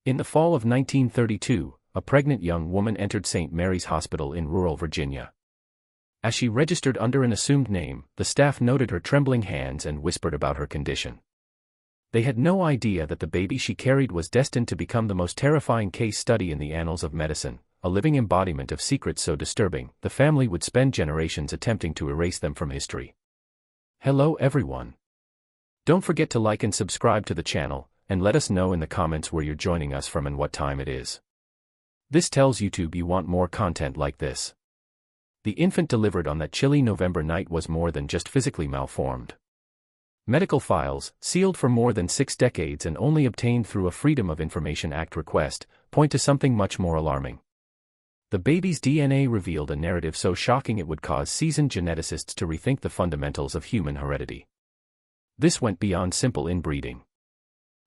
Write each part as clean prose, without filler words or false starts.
In the fall of 1932, a pregnant young woman entered St. Mary's Hospital in rural Virginia. As she registered under an assumed name, the staff noted her trembling hands and whispered about her condition. They had no idea that the baby she carried was destined to become the most terrifying case study in the annals of medicine, a living embodiment of secrets so disturbing, the family would spend generations attempting to erase them from history. Hello everyone. Don't forget to like and subscribe to the channel, and let us know in the comments where you're joining us from and what time it is. This tells YouTube you want more content like this. The infant delivered on that chilly November night was more than just physically malformed. Medical files, sealed for more than 6 decades and only obtained through a Freedom of Information Act request, point to something much more alarming. The baby's DNA revealed a narrative so shocking it would cause seasoned geneticists to rethink the fundamentals of human heredity. This went beyond simple inbreeding.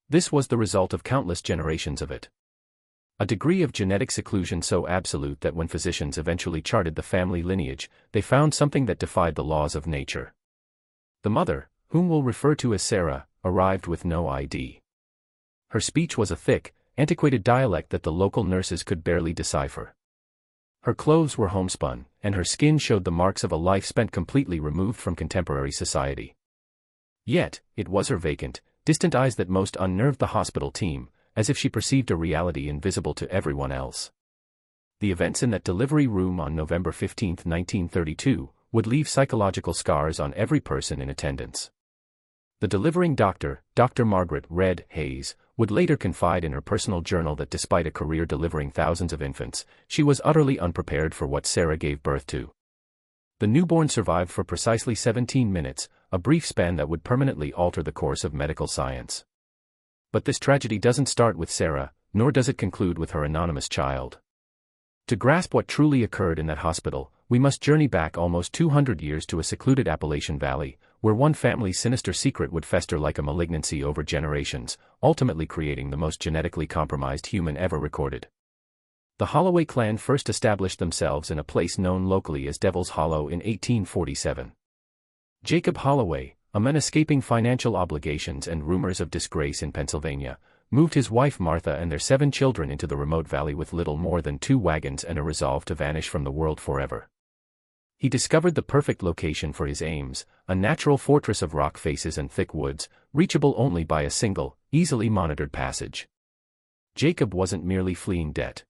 This was the result of countless generations of it. A degree of genetic seclusion so absolute that when physicians eventually charted the family lineage, they found something that defied the laws of nature. The mother, whom we'll refer to as Sarah, arrived with no ID. Her speech was a thick, antiquated dialect that the local nurses could barely decipher. Her clothes were homespun, and her skin showed the marks of a life spent completely removed from contemporary society. Yet, it was her vacant, distant eyes that most unnerved the hospital team, as if she perceived a reality invisible to everyone else. The events in that delivery room on November 15, 1932, would leave psychological scars on every person in attendance. The delivering doctor, Dr. Margaret "Red" Hayes, would later confide in her personal journal that despite a career delivering thousands of infants, she was utterly unprepared for what Sarah gave birth to. The newborn survived for precisely 17 minutes, a brief span that would permanently alter the course of medical science. But this tragedy doesn't start with Sarah, nor does it conclude with her anonymous child. To grasp what truly occurred in that hospital, we must journey back almost 200 years to a secluded Appalachian Valley, where one family's sinister secret would fester like a malignancy over generations, ultimately creating the most genetically compromised human ever recorded. The Holloway clan first established themselves in a place known locally as Devil's Hollow in 1847. Jacob Holloway, a man escaping financial obligations and rumors of disgrace in Pennsylvania, moved his wife Martha and their 7 children into the remote valley with little more than 2 wagons and a resolve to vanish from the world forever. He discovered the perfect location for his aims, a natural fortress of rock faces and thick woods, reachable only by a single, easily monitored passage. Jacob wasn't merely fleeing debt.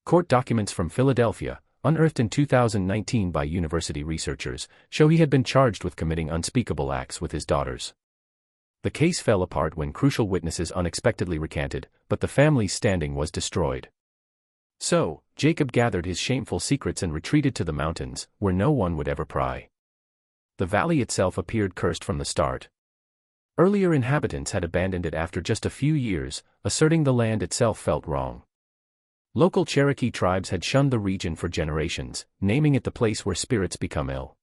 Court documents from Philadelphia, unearthed in 2019 by university researchers, show he had been charged with committing unspeakable acts with his daughters. The case fell apart when crucial witnesses unexpectedly recanted, but the family's standing was destroyed. So, Jacob gathered his shameful secrets and retreated to the mountains, where no one would ever pry. The valley itself appeared cursed from the start. Earlier inhabitants had abandoned it after just a few years, asserting the land itself felt wrong. Local Cherokee tribes had shunned the region for generations, naming it the place where spirits become ill.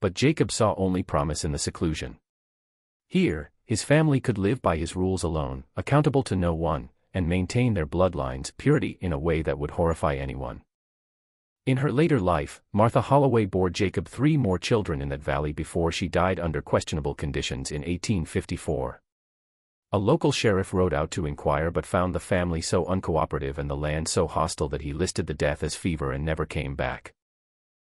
But Jacob saw only promise in the seclusion. Here, his family could live by his rules alone, accountable to no one, and maintain their bloodline's purity in a way that would horrify anyone. In her later life, Martha Holloway bore Jacob 3 more children in that valley before she died under questionable conditions in 1854. A local sheriff rode out to inquire but found the family so uncooperative and the land so hostile that he listed the death as fever and never came back.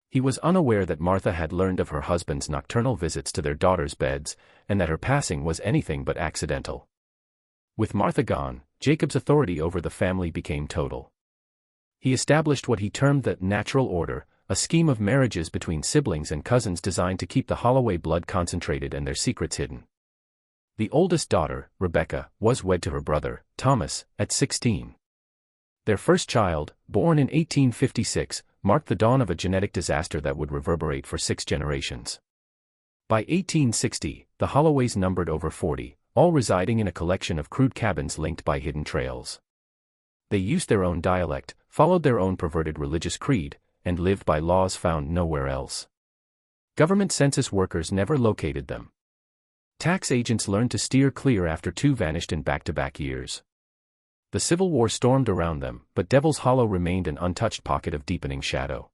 He was unaware that Martha had learned of her husband's nocturnal visits to their daughters' beds, and that her passing was anything but accidental. With Martha gone, Jacob's authority over the family became total. He established what he termed the natural order, a scheme of marriages between siblings and cousins designed to keep the Holloway blood concentrated and their secrets hidden. The oldest daughter, Rebecca, was wed to her brother, Thomas, at 16. Their first child, born in 1856, marked the dawn of a genetic disaster that would reverberate for 6 generations. By 1860, the Holloways numbered over 40, all residing in a collection of crude cabins linked by hidden trails. They used their own dialect, followed their own perverted religious creed, and lived by laws found nowhere else. Government census workers never located them. Tax agents learned to steer clear after 2 vanished in back-to-back years. The Civil War stormed around them, but Devil's Hollow remained an untouched pocket of deepening shadow.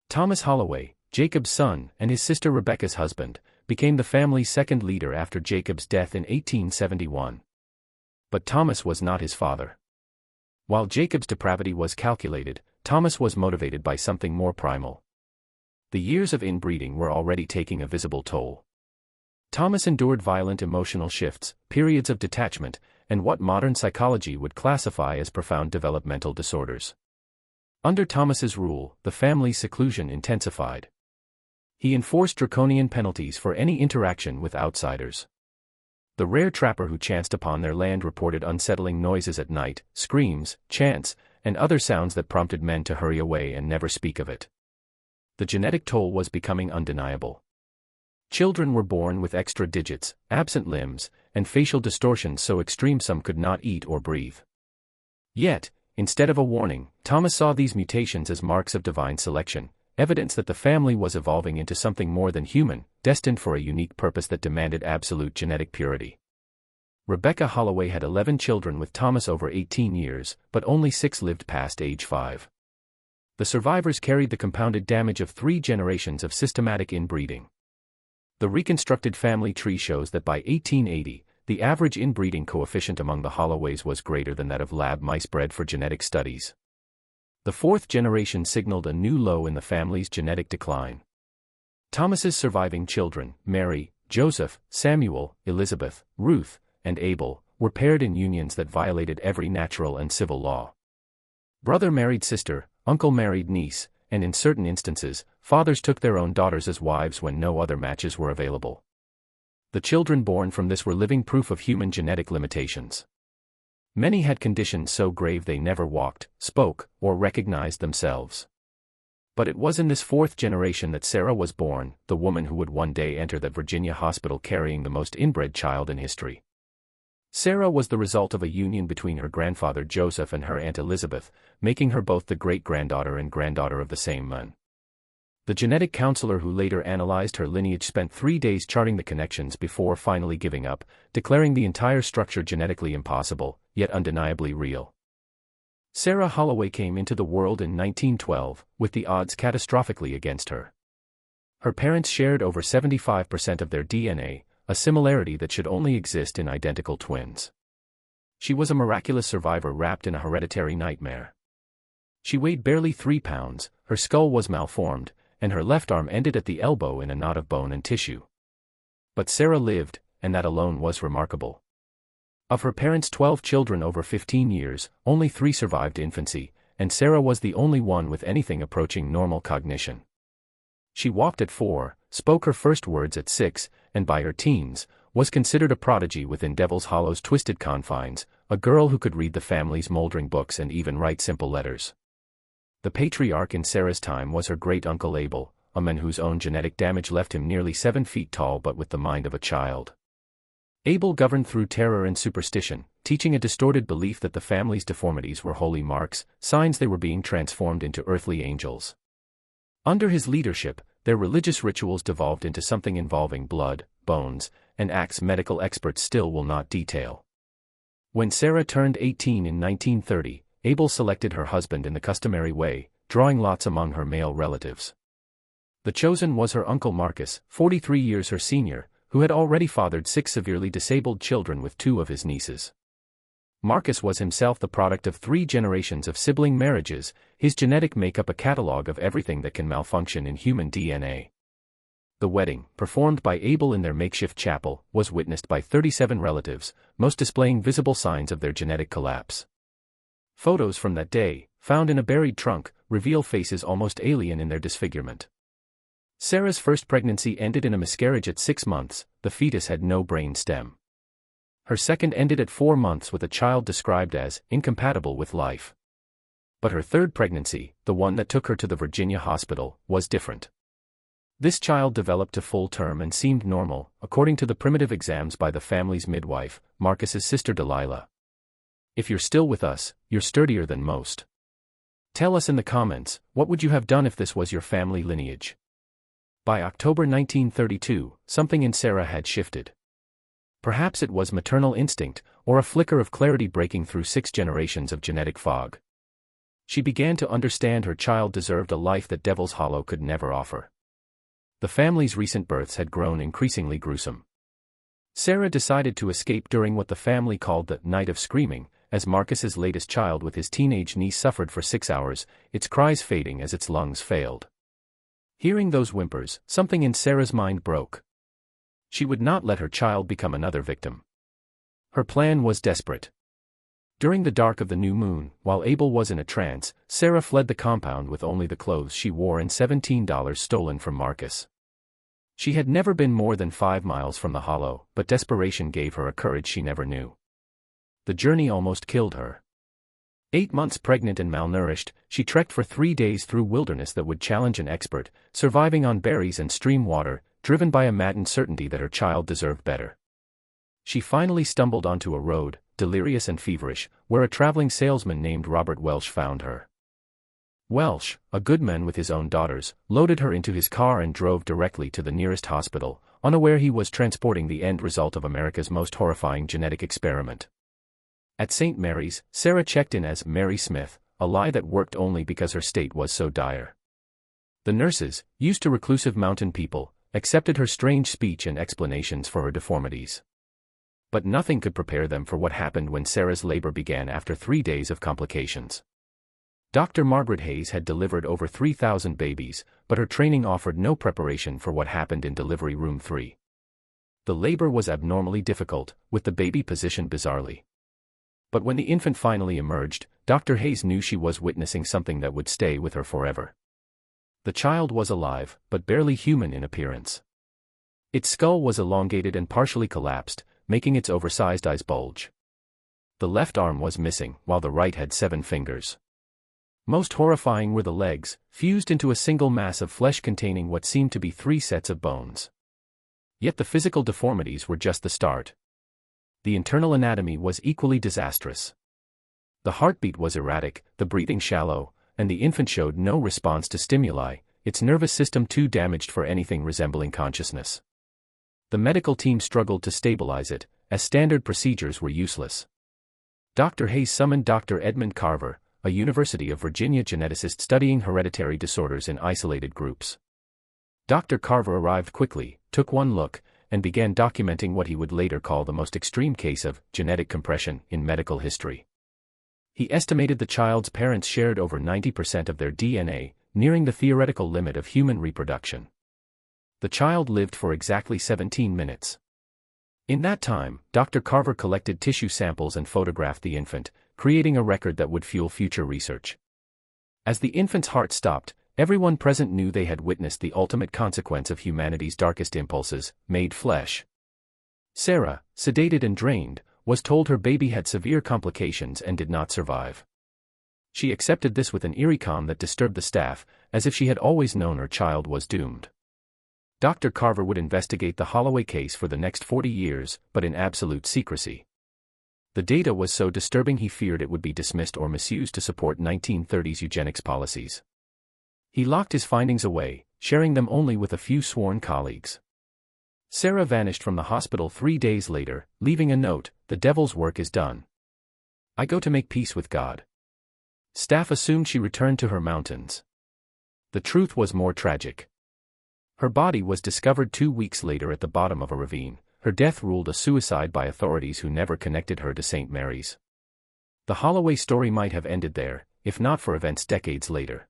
Thomas Holloway, Jacob's son and his sister Rebecca's husband, became the family's second leader after Jacob's death in 1871. But Thomas was not his father. While Jacob's depravity was calculated, Thomas was motivated by something more primal. The years of inbreeding were already taking a visible toll. Thomas endured violent emotional shifts, periods of detachment, and what modern psychology would classify as profound developmental disorders. Under Thomas's rule, the family's seclusion intensified. He enforced draconian penalties for any interaction with outsiders. The rare trapper who chanced upon their land reported unsettling noises at night, screams, chants, and other sounds that prompted men to hurry away and never speak of it. The genetic toll was becoming undeniable. Children were born with extra digits, absent limbs, and facial distortions so extreme some could not eat or breathe. Yet, instead of a warning, Thomas saw these mutations as marks of divine selection, evidence that the family was evolving into something more than human, destined for a unique purpose that demanded absolute genetic purity. Rebecca Holloway had 11 children with Thomas over 18 years, but only 6 lived past age 5. The survivors carried the compounded damage of 3 generations of systematic inbreeding. The reconstructed family tree shows that by 1880, the average inbreeding coefficient among the Holloways was greater than that of lab mice bred for genetic studies. The 4th generation signaled a new low in the family's genetic decline. Thomas's surviving children, Mary, Joseph, Samuel, Elizabeth, Ruth, and Abel, were paired in unions that violated every natural and civil law. Brother married sister, uncle married niece, and in certain instances, fathers took their own daughters as wives when no other matches were available. The children born from this were living proof of human genetic limitations. Many had conditions so grave they never walked, spoke, or recognized themselves. But it was in this 4th generation that Sarah was born, the woman who would one day enter the Virginia hospital carrying the most inbred child in history. Sarah was the result of a union between her grandfather Joseph and her Aunt Elizabeth, making her both the great-granddaughter and granddaughter of the same man. The genetic counselor who later analyzed her lineage spent 3 days charting the connections before finally giving up, declaring the entire structure genetically impossible, yet undeniably real. Sarah Holloway came into the world in 1912, with the odds catastrophically against her. Her parents shared over 75% of their DNA, a similarity that should only exist in identical twins. She was a miraculous survivor wrapped in a hereditary nightmare. She weighed barely 3 pounds, her skull was malformed, and her left arm ended at the elbow in a knot of bone and tissue. But Sarah lived, and that alone was remarkable. Of her parents' 12 children over 15 years, only 3 survived infancy, and Sarah was the only one with anything approaching normal cognition. She walked at 4, spoke her first words at 6, and by her teens, was considered a prodigy within Devil's Hollow's twisted confines, a girl who could read the family's moldering books and even write simple letters. The patriarch in Sarah's time was her great-uncle Abel, a man whose own genetic damage left him nearly 7 feet tall but with the mind of a child. Abel governed through terror and superstition, teaching a distorted belief that the family's deformities were holy marks, signs they were being transformed into earthly angels. Under his leadership, their religious rituals devolved into something involving blood, bones, and acts medical experts still will not detail. When Sarah turned 18 in 1930, Abel selected her husband in the customary way, drawing lots among her male relatives. The chosen was her uncle Marcus, 43 years her senior, who had already fathered 6 severely disabled children with 2 of his nieces. Marcus was himself the product of 3 generations of sibling marriages, his genetic makeup a catalogue of everything that can malfunction in human DNA. The wedding, performed by Abel in their makeshift chapel, was witnessed by 37 relatives, most displaying visible signs of their genetic collapse. Photos from that day, found in a buried trunk, reveal faces almost alien in their disfigurement. Sarah's first pregnancy ended in a miscarriage at 6 months, the fetus had no brain stem. Her second ended at 4 months with a child described as incompatible with life. But her third pregnancy, the one that took her to the Virginia hospital, was different. This child developed to full term and seemed normal, according to the primitive exams by the family's midwife, Marcus's sister Delilah. If you're still with us, you're sturdier than most. Tell us in the comments, what would you have done if this was your family lineage? By October 1932, something in Sarah had shifted. Perhaps it was maternal instinct, or a flicker of clarity breaking through 6 generations of genetic fog. She began to understand her child deserved a life that Devil's Hollow could never offer. The family's recent births had grown increasingly gruesome. Sarah decided to escape during what the family called the Night of Screaming, as Marcus's latest child with his teenage niece suffered for 6 hours, its cries fading as its lungs failed. Hearing those whimpers, something in Sarah's mind broke. She would not let her child become another victim. Her plan was desperate. During the dark of the new moon, while Abel was in a trance, Sarah fled the compound with only the clothes she wore and $17 stolen from Marcus. She had never been more than 5 miles from the hollow, but desperation gave her a courage she never knew. The journey almost killed her. 8 months pregnant and malnourished, she trekked for 3 days through wilderness that would challenge an expert, surviving on berries and stream water, driven by a maddened certainty that her child deserved better. She finally stumbled onto a road, delirious and feverish, where a traveling salesman named Robert Welsh found her. Welsh, a good man with his own daughters, loaded her into his car and drove directly to the nearest hospital, unaware he was transporting the end result of America's most horrifying genetic experiment. At St. Mary's, Sarah checked in as Mary Smith, a lie that worked only because her state was so dire. The nurses, used to reclusive mountain people, accepted her strange speech and explanations for her deformities. But nothing could prepare them for what happened when Sarah's labor began after 3 days of complications. Dr. Margaret Hayes had delivered over 3,000 babies, but her training offered no preparation for what happened in delivery room 3. The labor was abnormally difficult, with the baby positioned bizarrely. But when the infant finally emerged, Dr. Hayes knew she was witnessing something that would stay with her forever. The child was alive, but barely human in appearance. Its skull was elongated and partially collapsed, making its oversized eyes bulge. The left arm was missing, while the right had 7 fingers. Most horrifying were the legs, fused into a single mass of flesh containing what seemed to be 3 sets of bones. Yet the physical deformities were just the start. The internal anatomy was equally disastrous. The heartbeat was erratic, the breathing shallow, and the infant showed no response to stimuli, its nervous system too damaged for anything resembling consciousness. The medical team struggled to stabilize it, as standard procedures were useless. Dr. Hayes summoned Dr. Edmund Carver, a University of Virginia geneticist studying hereditary disorders in isolated groups. Dr. Carver arrived quickly, took one look, and began documenting what he would later call the most extreme case of genetic compression in medical history. He estimated the child's parents shared over 90% of their DNA, nearing the theoretical limit of human reproduction. The child lived for exactly 17 minutes. In that time, Dr. Carver collected tissue samples and photographed the infant, creating a record that would fuel future research. As the infant's heart stopped, everyone present knew they had witnessed the ultimate consequence of humanity's darkest impulses, made flesh. Sarah, sedated and drained, was told her baby had severe complications and did not survive. She accepted this with an eerie calm that disturbed the staff, as if she had always known her child was doomed. Dr. Carver would investigate the Holloway case for the next 40 years, but in absolute secrecy. The data was so disturbing he feared it would be dismissed or misused to support 1930s eugenics policies. He locked his findings away, sharing them only with a few sworn colleagues. Sarah vanished from the hospital 3 days later, leaving a note, "The devil's work is done. I go to make peace with God." Staff assumed she returned to her mountains. The truth was more tragic. Her body was discovered 2 weeks later at the bottom of a ravine, her death ruled a suicide by authorities who never connected her to St. Mary's. The Holloway story might have ended there, if not for events decades later.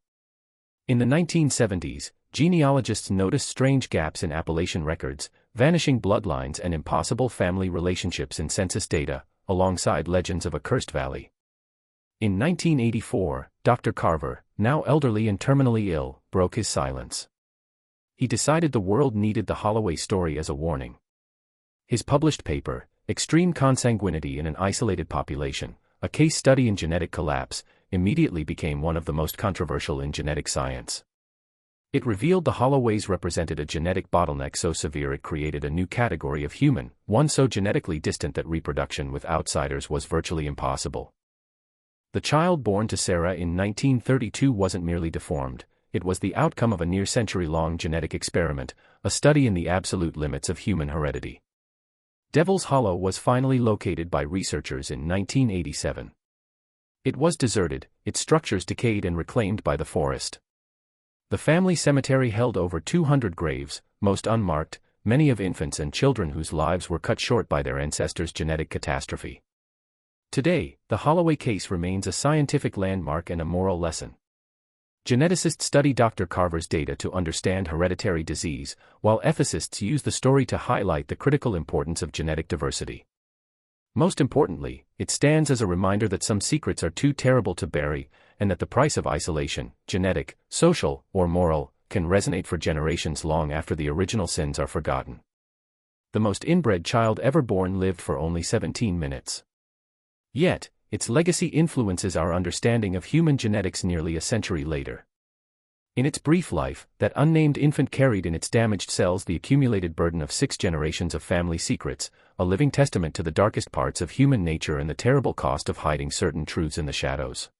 In the 1970s, genealogists noticed strange gaps in Appalachian records, vanishing bloodlines and impossible family relationships in census data, alongside legends of a cursed valley. In 1984, Dr. Carver, now elderly and terminally ill, broke his silence. He decided the world needed the Holloway story as a warning. His published paper, Extreme Consanguinity in an Isolated Population, a case study in genetic collapse, immediately became one of the most controversial in genetic science. It revealed the Holloways represented a genetic bottleneck so severe it created a new category of human, one so genetically distant that reproduction with outsiders was virtually impossible. The child born to Sarah in 1932 wasn't merely deformed, it was the outcome of a near-century-long genetic experiment, a study in the absolute limits of human heredity. Devil's Hollow was finally located by researchers in 1987. It was deserted, its structures decayed and reclaimed by the forest. The family cemetery held over 200 graves, most unmarked, many of infants and children whose lives were cut short by their ancestors' genetic catastrophe. Today, the Holloway case remains a scientific landmark and a moral lesson. Geneticists study Dr. Carver's data to understand hereditary disease, while ethicists use the story to highlight the critical importance of genetic diversity. Most importantly, it stands as a reminder that some secrets are too terrible to bury, and that the price of isolation, genetic, social, or moral, can resonate for generations long after the original sins are forgotten. The most inbred child ever born lived for only 17 minutes. Yet, its legacy influences our understanding of human genetics nearly a century later. In its brief life, that unnamed infant carried in its damaged cells the accumulated burden of 6 generations of family secrets, a living testament to the darkest parts of human nature and the terrible cost of hiding certain truths in the shadows.